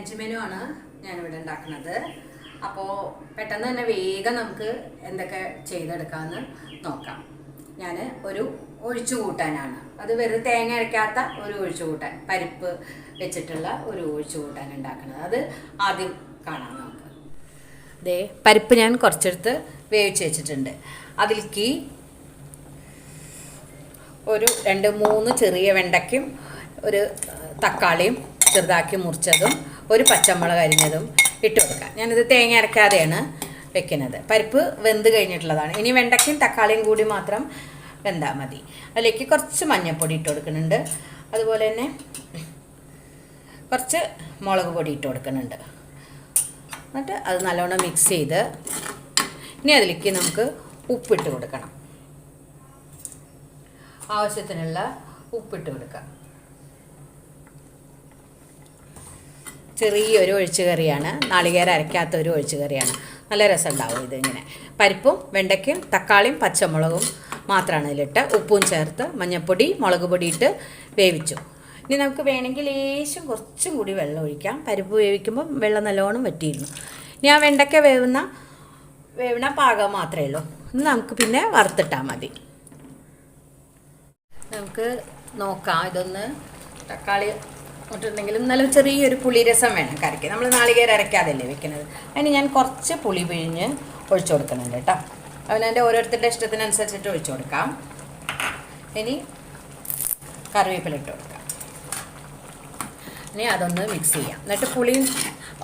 Lunch menu ആണ് ഞാനിവിടെ ഉണ്ടാക്കുന്നത്. അപ്പോൾ പെട്ടെന്ന് തന്നെ വേഗം നമുക്ക് എന്തൊക്കെ ചെയ്തെടുക്കാമെന്ന് നോക്കാം. ഞാൻ ഒരു ഒഴിച്ചു കൂട്ടാനാണ്, അത് വെറുതെ തേങ്ങ അരയ്ക്കാത്ത ഒരു ഒഴിച്ചു കൂട്ടാൻ, പരിപ്പ് വെച്ചിട്ടുള്ള ഒരു ഒഴിച്ചു കൂട്ടാൻ ഉണ്ടാക്കുന്നത്. അത് ആദ്യം കാണാം നമുക്ക്. ദേ പരിപ്പ് ഞാൻ കുറച്ചെടുത്ത് വേവിച്ച് വെച്ചിട്ടുണ്ട്. അതിലേക്ക് ഒരു 2-3 ചെറിയ വെണ്ടയ്ക്കും ഒരു തക്കാളിയും ചെറുതാക്കി മുറിച്ചതും ഒരു പച്ചമുളക് അരിഞ്ഞതും ഇട്ട് കൊടുക്കാം. ഞാനിത് തേങ്ങ അരക്കാതെയാണ് വെക്കുന്നത്. പരിപ്പ് വെന്ത് കഴിഞ്ഞിട്ടുള്ളതാണ്. ഇനി വെണ്ടയ്ക്കും തക്കാളിയും കൂടി മാത്രം വെന്താൽ മതി. അതിലേക്ക് കുറച്ച് മഞ്ഞൾപ്പൊടി ഇട്ട് കൊടുക്കുന്നുണ്ട്. അതുപോലെ തന്നെ കുറച്ച് മുളക് പൊടി ഇട്ട് കൊടുക്കുന്നുണ്ട്. എന്നിട്ട് അത് നല്ലോണം മിക്സ് ചെയ്ത് ഇനി അതിലേക്ക് നമുക്ക് ഉപ്പിട്ട് കൊടുക്കണം. ആവശ്യത്തിനുള്ള ഉപ്പിട്ട് കൊടുക്കാം. ചെറിയൊരു ഒഴിച്ചു കറിയാണ്, നാളികേരം അരയ്ക്കാത്ത ഒരു ഒഴിച്ചു കറിയാണ്. നല്ല രസമുണ്ടാവും ഇതിങ്ങനെ. പരിപ്പും വെണ്ടയ്ക്കും തക്കാളിയും പച്ചമുളകും മാത്രമാണ് ഇതിലിട്ട്, ഉപ്പും ചേർത്ത് മഞ്ഞൾപ്പൊടി മുളക് പൊടി ഇട്ട് വേവിച്ചു. ഇനി നമുക്ക് വേണമെങ്കിൽ ലേശം കുറച്ചും കൂടി വെള്ളം ഒഴിക്കാം. പരിപ്പ് വേവിക്കുമ്പോൾ വെള്ളം നല്ലോണം വറ്റിയിരുന്നു. ഇനി ആ വെണ്ടയ്ക്ക വേവണ പാകം മാത്രമേ ഉള്ളൂ. ഇനി നമുക്ക് പിന്നെ വറുത്തിട്ടാൽ മതി. നമുക്ക് നോക്കാം. ഇതൊന്ന് തക്കാളി ഇട്ടിട്ടുണ്ടെങ്കിലും നല്ല ചെറിയൊരു പുളിരസം വേണം കറിക്ക്. നമ്മൾ നാളികേരം അരയ്ക്കാതല്ലേ വെക്കുന്നത്. അതിന് ഞാൻ കുറച്ച് പുളി പിഴിഞ്ഞ് ഒഴിച്ചു കൊടുക്കുന്നുണ്ട് കേട്ടോ. അവനതിൻ്റെ ഓരോരുത്തരുടെ ഇഷ്ടത്തിനനുസരിച്ചിട്ട് ഒഴിച്ചു കൊടുക്കാം. ഇനി കറിവേപ്പില ഇട്ട് കൊടുക്കാം. ഇനി അതൊന്ന് മിക്സ് ചെയ്യാം. എന്നിട്ട് പുളിയും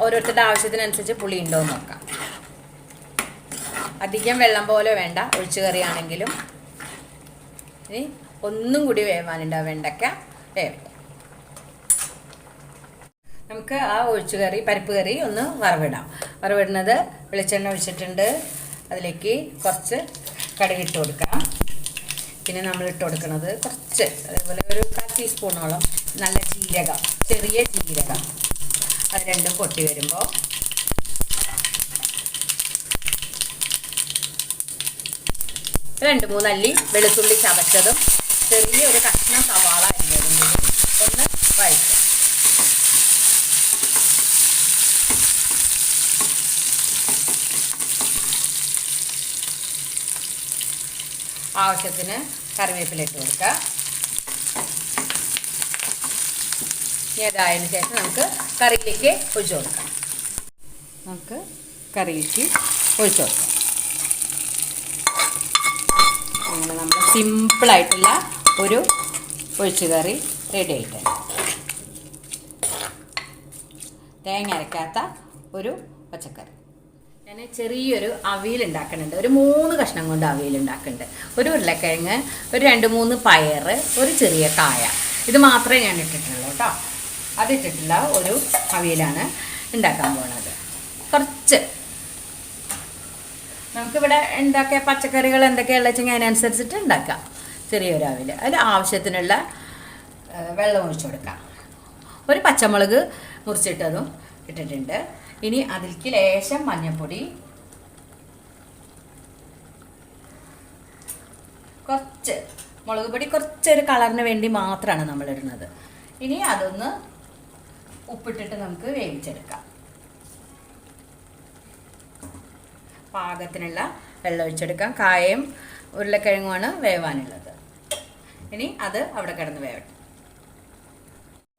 ഓരോരുത്തരുടെ ആവശ്യത്തിനനുസരിച്ച് പുളി ഉണ്ടോ എന്ന് നോക്കാം. അധികം വെള്ളം പോലെ വേണ്ട, ഒഴിച്ചു കറിയാണെങ്കിലും. ഇനി ഒന്നും കൂടി വേവാനുണ്ട്. വെണ്ടയ്ക്ക വേവിക്കാം. നമുക്ക് ആ ഒഴിച്ചു കറി പരിപ്പ് കറി ഒന്ന് വറവിടാം. വറവിടുന്നത് വെളിച്ചെണ്ണ ഒഴിച്ചിട്ടുണ്ട്. അതിലേക്ക് കുറച്ച് കടുകിട്ട് കൊടുക്കാം. പിന്നെ നമ്മൾ ഇട്ട് കൊടുക്കുന്നത് കുറച്ച്, അതേപോലെ ഒരു 1/4 ടീസ്പൂണോളം നല്ല ജീരകം, ചെറിയ ജീരകം. അത് രണ്ടും പൊട്ടി വരുമ്പോൾ 2-3 അല്ലി വെളുത്തുള്ളി ചതച്ചതും ചെറിയൊരു കഷ്ണം സവാള അരിഞ്ഞതും കൂടി ഒന്ന് വഴറ്റും. ആവശ്യത്തിന് കറിവേപ്പില ഇട്ട് കൊടുക്കുക. ഇതായതിനു ശേഷം നമുക്ക് കറിയിലേക്ക് ഒഴിച്ചു കൊടുക്കാം. നമുക്ക് കറിയിലേക്ക് ഒഴിച്ചു കൊടുക്കാം. അങ്ങനെ നമ്മൾ സിമ്പിളായിട്ടുള്ള ഒരു ഒഴിച്ചു കറി റെഡി ആയിട്ടുണ്ട്. തേങ്ങ അരക്കാത്ത ഒരു പച്ചക്കറി. ഞാൻ ചെറിയൊരു അവിയൽ ഉണ്ടാക്കുന്നുണ്ട്. ഒരു 3 കഷ്ണം കൊണ്ട് അവിയൽ ഉണ്ടാക്കുന്നുണ്ട്. ഒരു ഉരുളക്കിഴങ്ങ്, ഒരു 2-3 പയർ, ഒരു ചെറിയ കായ. ഇത് മാത്രമേ ഞാൻ ഇട്ടിട്ടുള്ളൂ കേട്ടോ. അതിട്ടിട്ടുള്ള ഒരു അവിയലാണ് ഉണ്ടാക്കാൻ പോകുന്നത്. കുറച്ച് നമുക്കിവിടെ ഉണ്ടാക്കിയ പച്ചക്കറികൾ എന്തൊക്കെയാണെന്ന് വെച്ചാൽ അതിനനുസരിച്ചിട്ട് ഉണ്ടാക്കാം. ചെറിയൊരു അവിയൽ. അതിൽ ആവശ്യത്തിനുള്ള വെള്ളം ഒഴിച്ചു കൊടുക്കാം. ഒരു പച്ചമുളക് മുറിച്ചിട്ടതും ഇട്ടിട്ടുണ്ട്. ഇനി അതിലേക്ക് ലേശം മഞ്ഞൾപ്പൊടി, കുറച്ച് മുളക് പൊടി, കുറച്ചൊരു കളറിന് വേണ്ടി മാത്രമാണ് നമ്മൾ ഇടുന്നത്. ഇനി അതൊന്ന് ഉപ്പിട്ടിട്ട് നമുക്ക് വേവിച്ചെടുക്കാം. പാകത്തിനുള്ള വെള്ളം ഒഴിച്ചെടുക്കാം. കായയും ഉരുളക്കിഴങ്ങുമാണ് വേവാനുള്ളത്. ഇനി അത് അവിടെ കിടന്ന് വേവട്ടെ.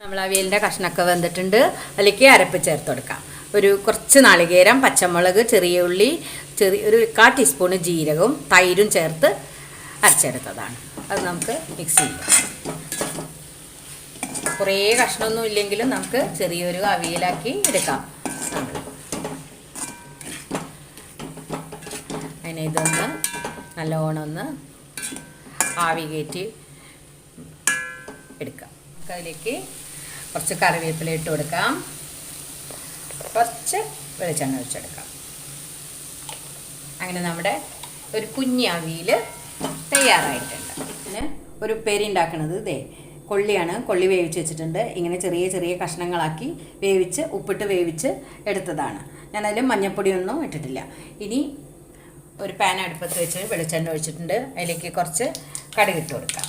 നമ്മൾ അവിയലിൻ്റെ കഷ്ണമൊക്കെ വെന്തിട്ടുണ്ട്. അതിലേക്ക് അരപ്പ് ചേർത്ത് കൊടുക്കാം. ഒരു കുറച്ച് നാളികേരം, പച്ചമുളക്, ചെറിയ ഉള്ളി, ഒരു 1/4 ടീസ്പൂൺ ജീരകവും തൈരും ചേർത്ത് അരച്ചെടുത്തതാണ്. അത് നമുക്ക് മിക്സ് ചെയ്യാം. കുറേ കഷ്ണമൊന്നും ഇല്ലെങ്കിലും നമുക്ക് ചെറിയൊരു അവിയലാക്കി എടുക്കാം. അതിനെ ഇതൊന്ന് നല്ലോണം ഒന്ന് ആവി കയറ്റി എടുക്കാം. നമുക്ക് അതിലേക്ക് കുറച്ച് കറിവേപ്പില ഇട്ട് കൊടുക്കാം. കുറച്ച് വെളിച്ചെണ്ണ ഒഴിച്ചെടുക്കാം. അങ്ങനെ നമ്മുടെ ഒരു കുഞ്ഞി അവിയൽ തയ്യാറായിട്ടുണ്ട്. പിന്നെ ഒരു ഉപ്പേരി ഉണ്ടാക്കുന്നത് ഇതേ കൊള്ളിയാണ്. കൊള്ളി വേവിച്ച് വെച്ചിട്ടുണ്ട്. ഇങ്ങനെ ചെറിയ ചെറിയ കഷ്ണങ്ങളാക്കി വേവിച്ച് ഉപ്പിട്ട് വേവിച്ച് എടുത്തതാണ്. ഞാനതിൽ മഞ്ഞൾപ്പൊടിയൊന്നും ഇട്ടിട്ടില്ല. ഇനി ഒരു പാൻ അടുപ്പത്ത് വെച്ച് വെളിച്ചെണ്ണ ഒഴിച്ചിട്ടുണ്ട്. അതിലേക്ക് കുറച്ച് കടുകിട്ട് കൊടുക്കാം.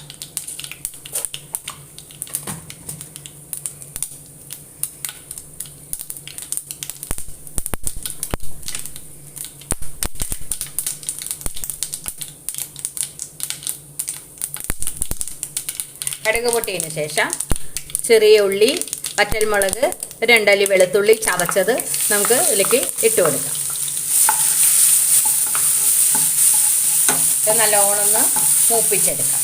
കടുക് പൊട്ടിയതിന് ശേഷം ചെറിയ ഉള്ളി, വറ്റൽമുളക്, 2 അല്ലി വെളുത്തുള്ളി ചതച്ചത് നമുക്ക് ഇതിലേക്ക് ഇട്ട് കൊടുക്കാം. ഇത് നല്ലോണം ഒന്ന് മൂപ്പിച്ചെടുക്കാം.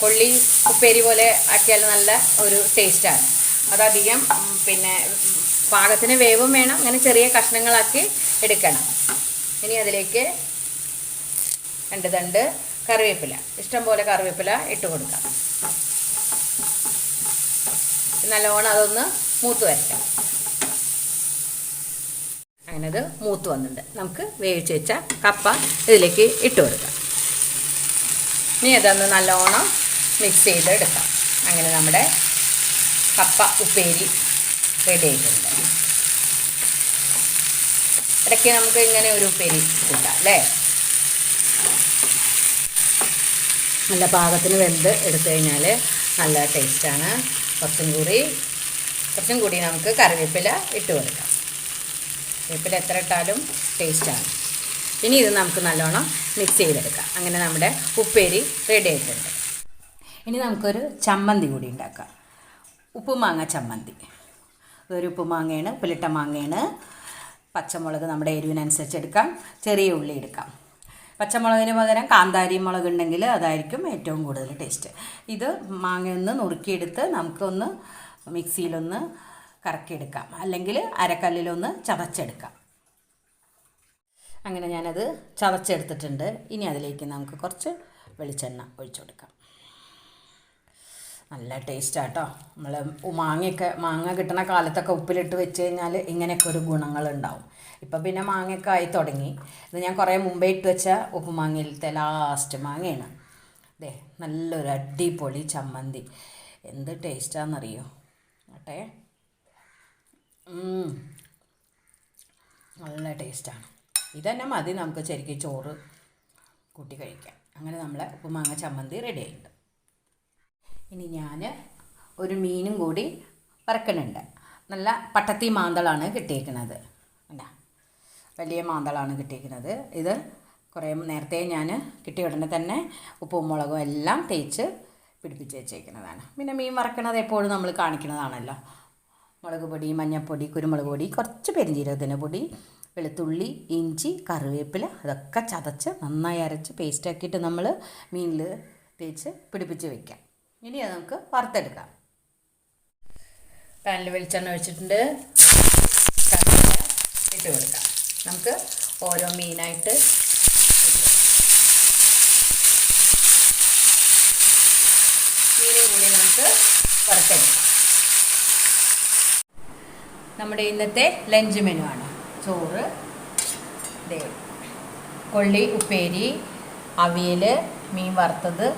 കൊള്ളി ഉപ്പേരി പോലെ ആക്കിയാൽ നല്ല ഒരു ടേസ്റ്റാണ്. അതധികം പിന്നെ പാകത്തിന് വേവും വേണം. അങ്ങനെ ചെറിയ കഷ്ണങ്ങളാക്കി എടുക്കണം. ഇനി അതിലേക്ക് 2 തണ്ട് കറിവേപ്പില, ഇഷ്ടം പോലെ കറിവേപ്പില ഇട്ട് കൊടുക്കാം. നല്ലോണം അതൊന്ന് മൂത്ത് വരയ്ക്കാം. അങ്ങനെ അത് മൂത്ത് വന്നിട്ടുണ്ട്. നമുക്ക് വേവിച്ച് വെച്ച കപ്പ ഇതിലേക്ക് ഇട്ട് കൊടുക്കാം. ഇനി അതൊന്ന് നല്ലോണം മിക്സ് ചെയ്ത് എടുക്കാം. അങ്ങനെ നമ്മുടെ കപ്പ ഉപ്പേരി റെഡി ആയിട്ടുണ്ട്. ഇടയ്ക്ക് നമുക്ക് ഇങ്ങനെ ഒരു ഉപ്പേരി കൂട്ടാം അല്ലേ. നല്ല പാകത്തിന് വെന്ത് എടുത്തു കഴിഞ്ഞാൽ നല്ല ടേസ്റ്റാണ്. കുറച്ചും കൂടി നമുക്ക് കറിവേപ്പില ഇട്ട് കൊടുക്കാം. വേപ്പില എത്ര ഇട്ടാലും ടേസ്റ്റാണ്. ഇനി ഇത് നമുക്ക് നല്ലോണം മിക്സ് ചെയ്തെടുക്കാം. അങ്ങനെ നമ്മുടെ ഉപ്പേരി റെഡി ആയിട്ടുണ്ട്. ഇനി നമുക്കൊരു ചമ്മന്തി കൂടി ഉണ്ടാക്കാം. ഉപ്പുമാങ്ങ ചമ്മന്തി. ഇതൊരു ഉപ്പുമാങ്ങയാണ്, ഉപ്പിലിട്ട മാങ്ങയാണ്. പച്ചമുളക് നമ്മുടെ എരിവിനനുസരിച്ച് എടുക്കാം. ചെറിയ ഉള്ളി എടുക്കാം. പച്ചമുളകിന് പകരം കാന്താരി മുളക് ഉണ്ടെങ്കിൽ അതായിരിക്കും ഏറ്റവും കൂടുതൽ ടേസ്റ്റ്. ഇത് മാങ്ങയൊന്ന് നുറുക്കിയെടുത്ത് നമുക്കൊന്ന് മിക്സിയിലൊന്ന് കറക്കിയെടുക്കാം, അല്ലെങ്കിൽ അരക്കല്ലിലൊന്ന് ചതച്ചെടുക്കാം. അങ്ങനെ ഞാനത് ചതച്ചെടുത്തിട്ടുണ്ട്. ഇനി അതിലേക്ക് നമുക്ക് കുറച്ച് വെളിച്ചെണ്ണ ഒഴിച്ചു കൊടുക്കാം. നല്ല ടേസ്റ്റാട്ടോ. നമ്മൾ മാങ്ങ കിട്ടുന്ന കാലത്തൊക്കെ ഉപ്പിലിട്ട് വെച്ച് കഴിഞ്ഞാൽ ഇങ്ങനെയൊക്കെ ഒരു ഗുണങ്ങളുണ്ടാവും. ഇപ്പം പിന്നെ മാങ്ങയൊക്കെ ആയി തുടങ്ങി. ഇത് ഞാൻ കുറേ മുമ്പേ ഇട്ട് വെച്ച ഉപ്പുമാങ്ങയിലത്തെ ലാസ്റ്റ് മാങ്ങയാണ്. അതെ, നല്ലൊരു അടിപൊളി ചമ്മന്തി. എന്ത് ടേസ്റ്റാണെന്നറിയോ ആട്ടെ. നല്ല ടേസ്റ്റാണ്. ഇതന്നെ മതി നമുക്ക് ശരിക്കും ചോറ് കൂട്ടി കഴിക്കാം. അങ്ങനെ നമ്മളെ ഉപ്പുമാങ്ങ ചമ്മന്തി റെഡി ആയിട്ടുണ്ട്. ഇനി ഞാൻ ഒരു മീനും കൂടി വറക്കണുണ്ട്. നല്ല പട്ടത്തി മാന്തളാണ് കിട്ടിയിരിക്കുന്നത്. അല്ല, വലിയ മാന്തളാണ് കിട്ടിയിരിക്കുന്നത്. ഇത് കുറേ നേരത്തെ ഞാൻ കിട്ടിയ ഉടനെ തന്നെ ഉപ്പും മുളകും എല്ലാം തേച്ച് പിടിപ്പിച്ച് വെച്ചേക്കുന്നതാണ്. പിന്നെ മീൻ വറക്കണത് എപ്പോഴും നമ്മൾ കാണിക്കുന്നതാണല്ലോ. മുളക് പൊടി, മഞ്ഞൾപ്പൊടി, കുരുമുളക് പൊടി, കുറച്ച് പെരിഞ്ജീരകത്തിൻ്റെ പൊടി, വെളുത്തുള്ളി, ഇഞ്ചി, കറിവേപ്പില അതൊക്കെ ചതച്ച് നന്നായി അരച്ച് പേസ്റ്റാക്കിയിട്ട് നമ്മൾ മീനിൽ തേച്ച് പിടിപ്പിച്ച് വയ്ക്കാം. ഇനി അത് നമുക്ക് വറുത്തെടുക്കാം. പാനിൽ വെളിച്ചെണ്ണ ഒഴിച്ചിട്ടുണ്ട്. കറിവേപ്പില ഇട്ട് കൊടുക്കാം. നമുക്ക് ഓരോ മീനായിട്ട് മീനും കൂടി നമുക്ക് വറുത്തെടുക്കാം. നമ്മുടെ ഇന്നത്തെ ലഞ്ച് മെനു ആണ്. ചോറ്, കൊള്ളി ഉപ്പേരി, അവിയൽ, മീൻ വറുത്തത്,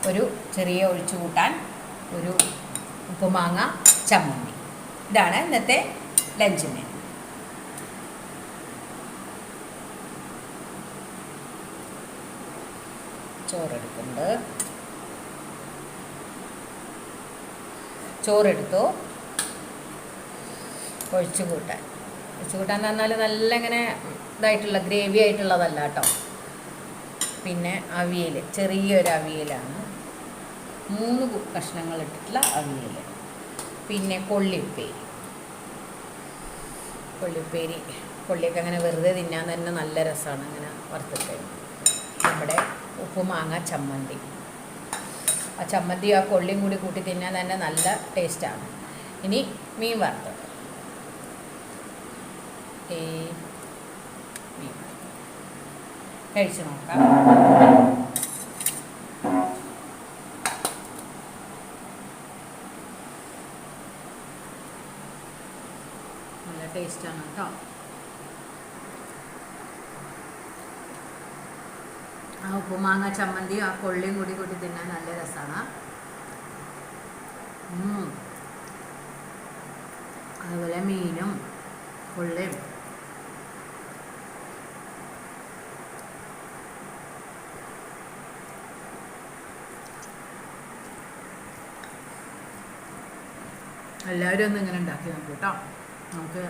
ഒരു ചെറിയ ഒഴിച്ചു കൂട്ടാൻ, ഒരു ഉപ്പുമാങ്ങ ചമ്മന്തി. ഇതാണ് ഇന്നത്തെ ലഞ്ച് മെനു. ചോറെടുക്കുന്നുണ്ട്. ചോറെടുത്തു. ഒഴിച്ചു കൂട്ടാൻ എന്ന് പറഞ്ഞാൽ നല്ല ഇങ്ങനെ ഇതായിട്ടുള്ള ഗ്രേവി ആയിട്ടുള്ളതല്ല കേട്ടോ. പിന്നെ അവിയൽ, ചെറിയൊരു അവിയലാണ്, 3 കഷ്ണങ്ങൾ ഇട്ടിട്ടുള്ള അവിയൽ. പിന്നെ കൊള്ളിയുപ്പേരി. കൊള്ളിയൊക്കെ അങ്ങനെ വെറുതെ തിന്നാൻ തന്നെ നല്ല രസമാണ് അങ്ങനെ വറുത്തിട്ട്. നമ്മുടെ ഉപ്പുമാങ്ങ ചമ്മന്തി. ആ ചമ്മന്തി ആ കൊള്ളിയും കൂടി കൂട്ടി തിന്നാൻ തന്നെ നല്ല ടേസ്റ്റാണ്. ഇനി മീൻ വറുത്തത്. കഴിച്ച് നോക്കാം. നല്ല ടേസ്റ്റാണ് കേട്ടോ. ആ ഉപ്പുമാങ്ങ ചമ്മന്തിയും ആ കൊള്ളിയും കൂടി കൂട്ടി തിന്നാൻ നല്ല രസമാണ്. അതുപോലെ മീനും കൊള്ളിയും എല്ലാവരും ഒന്നും ഇങ്ങനെ ഉണ്ടാക്കി നോക്കൂ കേട്ടോ. നമുക്ക്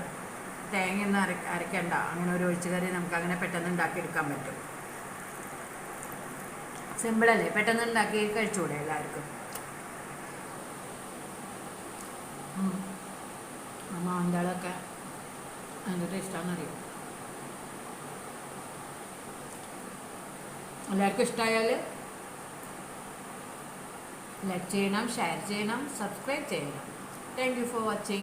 തേങ്ങയൊന്നും അരയ്ക്കണ്ട. അങ്ങനെ ഒരു ഒഴിച്ചുകറി നമുക്ക് അങ്ങനെ പെട്ടെന്ന് ഉണ്ടാക്കിയെടുക്കാൻ പറ്റും. സിമ്പിളല്ലേ, പെട്ടെന്ന് ഉണ്ടാക്കി കഴിച്ചുകൂടെ എല്ലാവർക്കും. മാന്തളൊക്കെ എന്ത് ടേസ്റ്റാണെന്നറിയോ. എല്ലാവർക്കും ഇഷ്ടമായാൽ ലൈക്ക് ചെയ്യണം, ഷെയർ ചെയ്യണം, സബ്സ്ക്രൈബ് ചെയ്യണം. Thank you for watching.